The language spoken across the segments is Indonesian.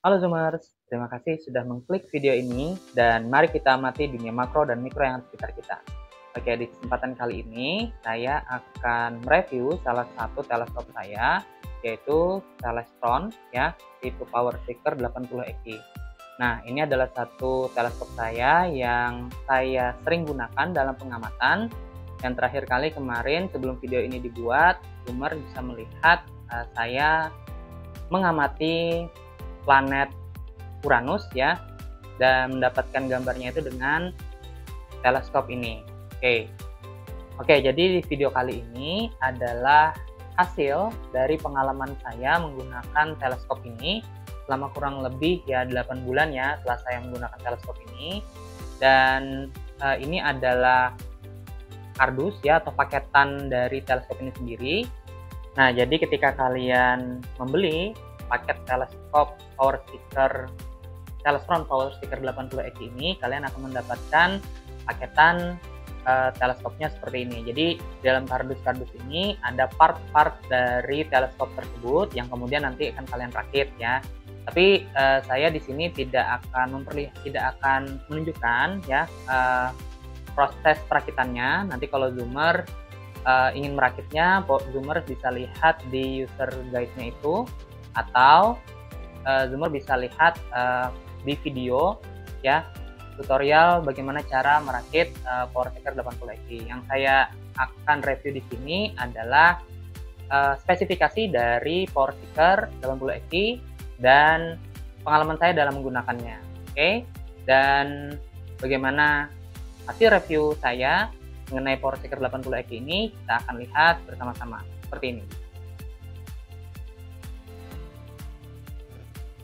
Halo Zoomers, terima kasih sudah mengklik video ini dan mari kita amati dunia makro dan mikro yang ada di sekitar kita. Oke, di kesempatan kali ini saya akan mereview salah satu teleskop saya, yaitu Celestron ya, tipe Power Seeker 80 EKI. Nah, ini adalah satu teleskop saya yang saya sering gunakan dalam pengamatan. Yang terakhir kali kemarin sebelum video ini dibuat, Zoomer bisa melihat saya mengamati planet Uranus ya, dan mendapatkan gambarnya itu dengan teleskop ini. Oke, jadi di video kali ini adalah hasil dari pengalaman saya menggunakan teleskop ini selama kurang lebih ya 8 bulan ya setelah saya menggunakan teleskop ini. Dan ini adalah kardus ya, atau paketan dari teleskop ini sendiri. Nah, jadi ketika kalian membeli paket teleskop Celestron Power Seeker 80 EKI ini, kalian akan mendapatkan paketan teleskopnya seperti ini. Jadi dalam kardus-kardus ini ada part-part dari teleskop tersebut yang kemudian nanti akan kalian rakit ya. Tapi saya di sini tidak akan menunjukkan ya proses perakitannya. Nanti kalau Zoomer ingin merakitnya, Zoomer bisa lihat di user guide-nya itu, atau Zoomer bisa lihat di video ya, tutorial bagaimana cara merakit Power Seeker 80 EKI. Yang saya akan review di sini adalah spesifikasi dari Power Seeker 80 EKI dan pengalaman saya dalam menggunakannya. Dan bagaimana hasil review saya mengenai Power Seeker 80 EKI ini, kita akan lihat bersama-sama seperti ini.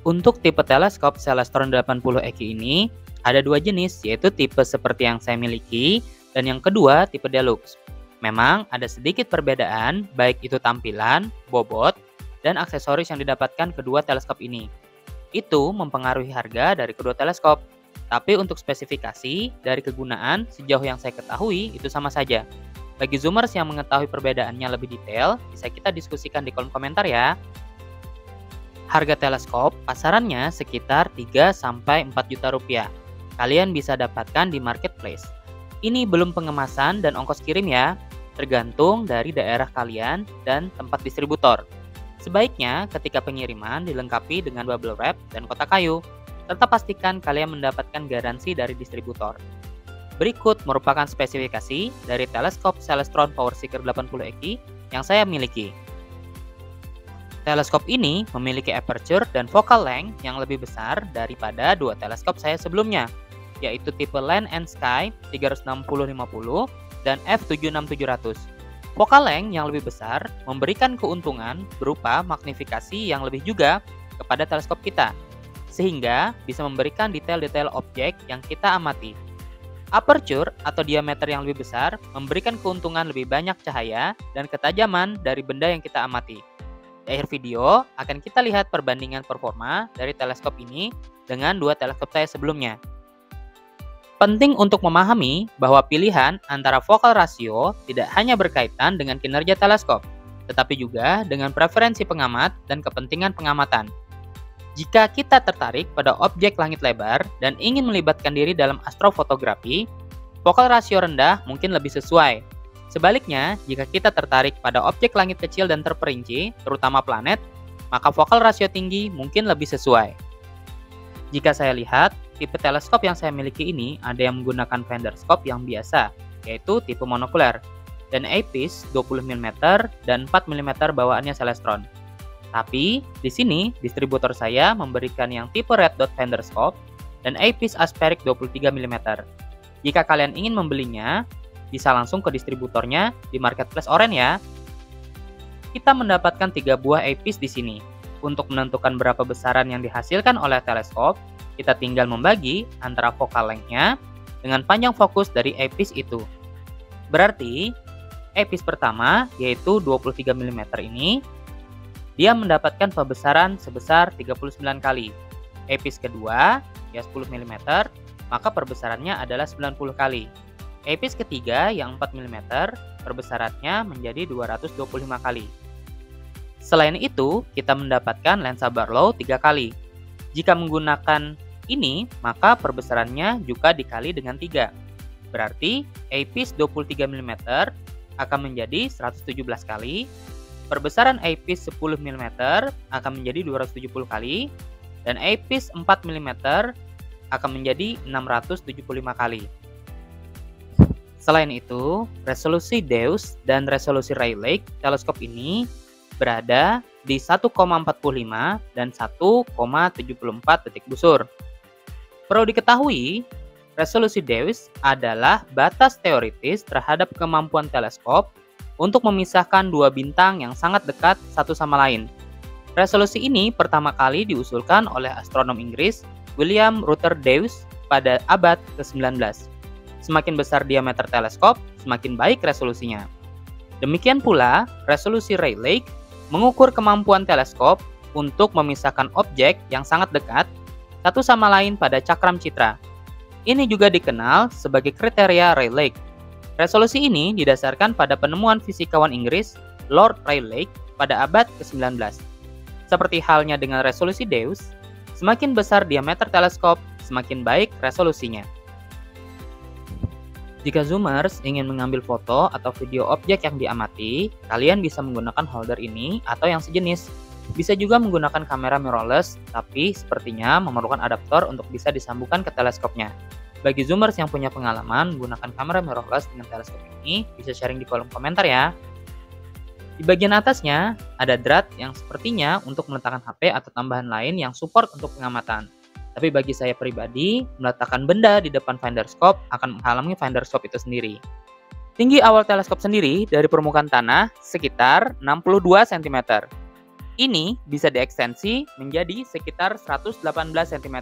Untuk tipe teleskop Celestron 80 EKI ini ada dua jenis, yaitu tipe seperti yang saya miliki dan yang kedua tipe deluxe. Memang ada sedikit perbedaan baik itu tampilan, bobot, dan aksesoris yang didapatkan kedua teleskop ini. Itu mempengaruhi harga dari kedua teleskop. Tapi untuk spesifikasi dari kegunaan sejauh yang saya ketahui itu sama saja. Bagi Zoomers yang mengetahui perbedaannya lebih detail, bisa kita diskusikan di kolom komentar ya. Harga teleskop pasarannya sekitar 3-4 juta rupiah. Kalian bisa dapatkan di marketplace. Ini belum pengemasan dan ongkos kirim ya, tergantung dari daerah kalian dan tempat distributor. Sebaiknya ketika pengiriman dilengkapi dengan bubble wrap dan kotak kayu. Tetap pastikan kalian mendapatkan garansi dari distributor. Berikut merupakan spesifikasi dari teleskop Celestron Power Seeker 80 EKI yang saya miliki. Teleskop ini memiliki aperture dan focal length yang lebih besar daripada dua teleskop saya sebelumnya, yaitu tipe Land and Sky 360-50 dan f/76700. Focal length yang lebih besar memberikan keuntungan berupa magnifikasi yang lebih juga kepada teleskop kita, sehingga bisa memberikan detail-detail objek yang kita amati. Aperture atau diameter yang lebih besar memberikan keuntungan lebih banyak cahaya dan ketajaman dari benda yang kita amati. Di akhir video akan kita lihat perbandingan performa dari teleskop ini dengan dua teleskop saya sebelumnya. Penting untuk memahami bahwa pilihan antara focal ratio tidak hanya berkaitan dengan kinerja teleskop, tetapi juga dengan preferensi pengamat dan kepentingan pengamatan. Jika kita tertarik pada objek langit lebar dan ingin melibatkan diri dalam astrofotografi, focal rasio rendah mungkin lebih sesuai. Sebaliknya, jika kita tertarik pada objek langit kecil dan terperinci, terutama planet, maka focal rasio tinggi mungkin lebih sesuai. Jika saya lihat, tipe teleskop yang saya miliki ini ada yang menggunakan fender scope yang biasa, yaitu tipe monokuler, dan eyepiece 20 mm dan 4 mm bawaannya Celestron. Tapi, di sini distributor saya memberikan yang tipe red dot fender scope dan eyepiece aspheric 23 mm. Jika kalian ingin membelinya, bisa langsung ke distributornya di marketplace Oren ya. Kita mendapatkan 3 buah eyepiece di sini. Untuk menentukan berapa besaran yang dihasilkan oleh teleskop, kita tinggal membagi antara focal length-nya dengan panjang fokus dari eyepiece itu. Berarti, eyepiece pertama yaitu 23 mm ini, dia mendapatkan pembesaran sebesar 39 kali. Eyepiece kedua, ya 10 mm, maka perbesarannya adalah 90 kali. Eyepiece ketiga yang 4 mm, perbesarannya menjadi 225 kali. Selain itu, kita mendapatkan lensa Barlow 3 kali. Jika menggunakan ini, maka perbesarannya juga dikali dengan 3. Berarti eyepiece 23 mm akan menjadi 117 kali, perbesaran eyepiece 10 mm akan menjadi 270 kali, dan eyepiece 4 mm akan menjadi 675 kali. Selain itu, resolusi Deus dan resolusi Rayleigh teleskop ini berada di 1,45 dan 1,74 detik busur. Perlu diketahui, resolusi Deus adalah batas teoritis terhadap kemampuan teleskop untuk memisahkan dua bintang yang sangat dekat satu sama lain. Resolusi ini pertama kali diusulkan oleh astronom Inggris William Ruther Deus pada abad ke-19. Semakin besar diameter teleskop, semakin baik resolusinya. Demikian pula, resolusi Rayleigh mengukur kemampuan teleskop untuk memisahkan objek yang sangat dekat satu sama lain pada cakram citra. Ini juga dikenal sebagai kriteria Rayleigh. Resolusi ini didasarkan pada penemuan fisikawan Inggris Lord Rayleigh pada abad ke-19. Seperti halnya dengan resolusi Deus, semakin besar diameter teleskop, semakin baik resolusinya. Jika zoomers ingin mengambil foto atau video objek yang diamati, kalian bisa menggunakan holder ini atau yang sejenis. Bisa juga menggunakan kamera mirrorless, tapi sepertinya memerlukan adaptor untuk bisa disambungkan ke teleskopnya. Bagi zoomers yang punya pengalaman menggunakan kamera mirrorless dengan teleskop ini, bisa sharing di kolom komentar ya. Di bagian atasnya, ada drat yang sepertinya untuk meletakkan HP atau tambahan lain yang support untuk pengamatan. Tapi bagi saya pribadi, meletakkan benda di depan finder scope akan menghalangi finder scope itu sendiri. Tinggi awal teleskop sendiri dari permukaan tanah sekitar 62 cm. Ini bisa diekstensi menjadi sekitar 118 cm.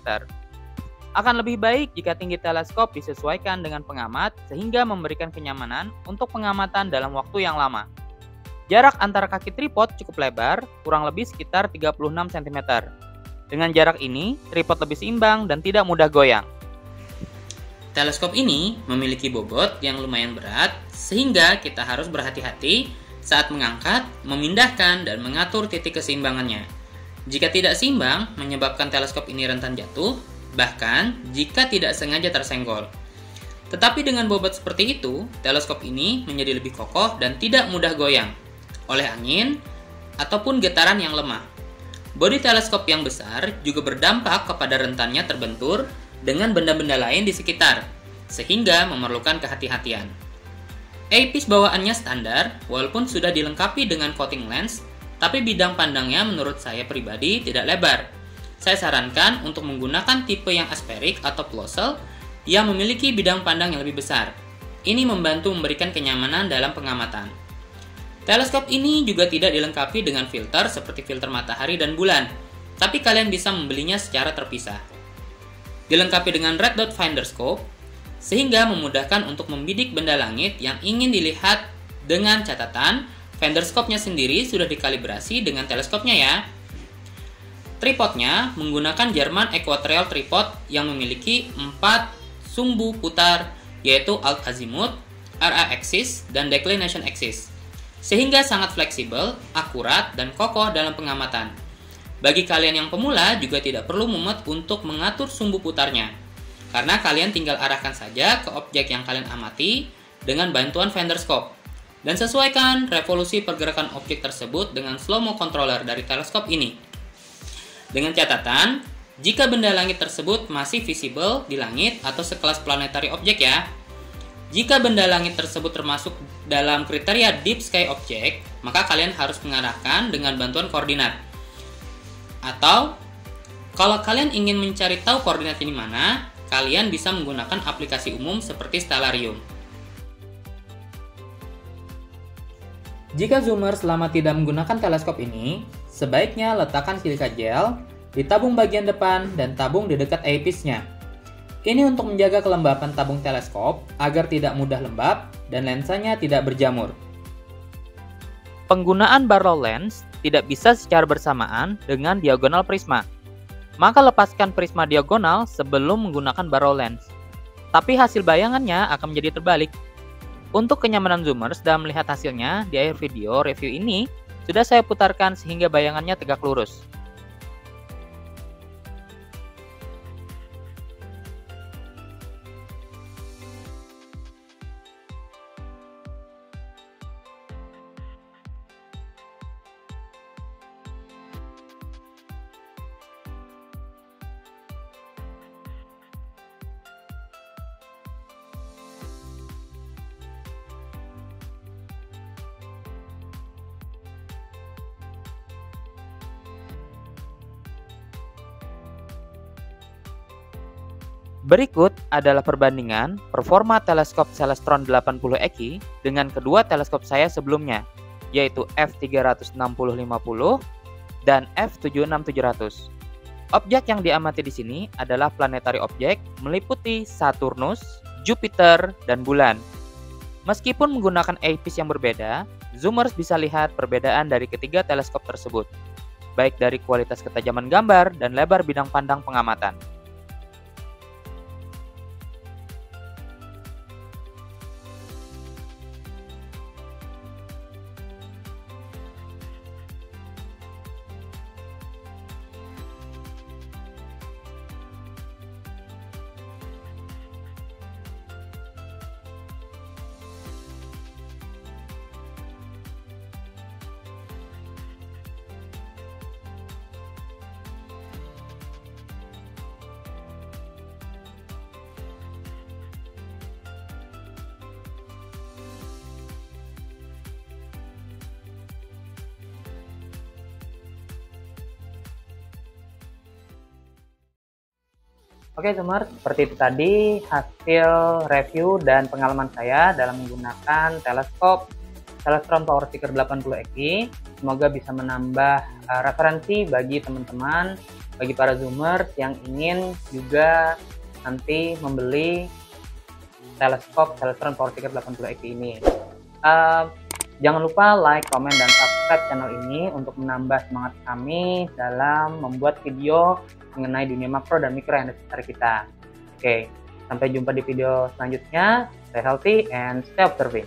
Akan lebih baik jika tinggi teleskop disesuaikan dengan pengamat sehingga memberikan kenyamanan untuk pengamatan dalam waktu yang lama. Jarak antara kaki tripod cukup lebar, kurang lebih sekitar 36 cm. Dengan jarak ini, tripod lebih seimbang dan tidak mudah goyang. Teleskop ini memiliki bobot yang lumayan berat, sehingga kita harus berhati-hati saat mengangkat, memindahkan, dan mengatur titik keseimbangannya. Jika tidak seimbang, menyebabkan teleskop ini rentan jatuh, bahkan jika tidak sengaja tersenggol. Tetapi dengan bobot seperti itu, teleskop ini menjadi lebih kokoh dan tidak mudah goyang oleh angin ataupun getaran yang lemah. Bodi teleskop yang besar juga berdampak kepada rentannya terbentur dengan benda-benda lain di sekitar, sehingga memerlukan kehati-hatian. Eyepiece bawaannya standar, walaupun sudah dilengkapi dengan coating lens, tapi bidang pandangnya menurut saya pribadi tidak lebar. Saya sarankan untuk menggunakan tipe yang aspheric atau Plössl yang memiliki bidang pandang yang lebih besar. Ini membantu memberikan kenyamanan dalam pengamatan. Teleskop ini juga tidak dilengkapi dengan filter seperti filter matahari dan bulan, tapi kalian bisa membelinya secara terpisah. Dilengkapi dengan red dot finder scope, sehingga memudahkan untuk membidik benda langit yang ingin dilihat dengan catatan, finder scope-nya sendiri sudah dikalibrasi dengan teleskopnya ya. Tripodnya menggunakan German Equatorial Tripod yang memiliki 4 sumbu putar, yaitu alt azimuth, RA axis, dan declination axis. Sehingga sangat fleksibel, akurat, dan kokoh dalam pengamatan. Bagi kalian yang pemula juga tidak perlu mumet untuk mengatur sumbu putarnya, karena kalian tinggal arahkan saja ke objek yang kalian amati dengan bantuan finder scope, dan sesuaikan revolusi pergerakan objek tersebut dengan slow-mo controller dari teleskop ini. Dengan catatan, jika benda langit tersebut masih visible di langit atau sekelas planetary object ya. Jika benda langit tersebut termasuk dalam kriteria deep sky object, maka kalian harus mengarahkan dengan bantuan koordinat. Atau, kalau kalian ingin mencari tahu koordinat ini mana, kalian bisa menggunakan aplikasi umum seperti Stellarium. Jika zoomer selama tidak menggunakan teleskop ini, sebaiknya letakkan silika gel di tabung bagian depan dan tabung di dekat eyepiece-nya. Ini untuk menjaga kelembapan tabung teleskop agar tidak mudah lembab dan lensanya tidak berjamur. Penggunaan barrel lens tidak bisa secara bersamaan dengan diagonal prisma. Maka lepaskan prisma diagonal sebelum menggunakan barrel lens. Tapi hasil bayangannya akan menjadi terbalik. Untuk kenyamanan zoomers dalam melihat hasilnya, di akhir video review ini sudah saya putarkan sehingga bayangannya tegak lurus. Berikut adalah perbandingan performa teleskop Celestron 80 EKI dengan kedua teleskop saya sebelumnya, yaitu f360-50 dan f76700. Objek yang diamati di sini adalah planetary object meliputi Saturnus, Jupiter, dan bulan. Meskipun menggunakan eyepiece yang berbeda, zoomers bisa lihat perbedaan dari ketiga teleskop tersebut, baik dari kualitas ketajaman gambar dan lebar bidang pandang pengamatan. Oke, zoomers, seperti itu tadi hasil review dan pengalaman saya dalam menggunakan teleskop Celestron PowerSeeker 80 EKI. Semoga bisa menambah referensi bagi teman-teman, bagi para zoomers yang ingin juga nanti membeli teleskop Celestron PowerSeeker 80 EKI ini. Jangan lupa like, komen, dan subscribe channel ini untuk menambah semangat kami dalam membuat video mengenai dunia makro dan mikro yang ada di sekitar kita. Oke, sampai jumpa di video selanjutnya. Stay healthy and stay observing.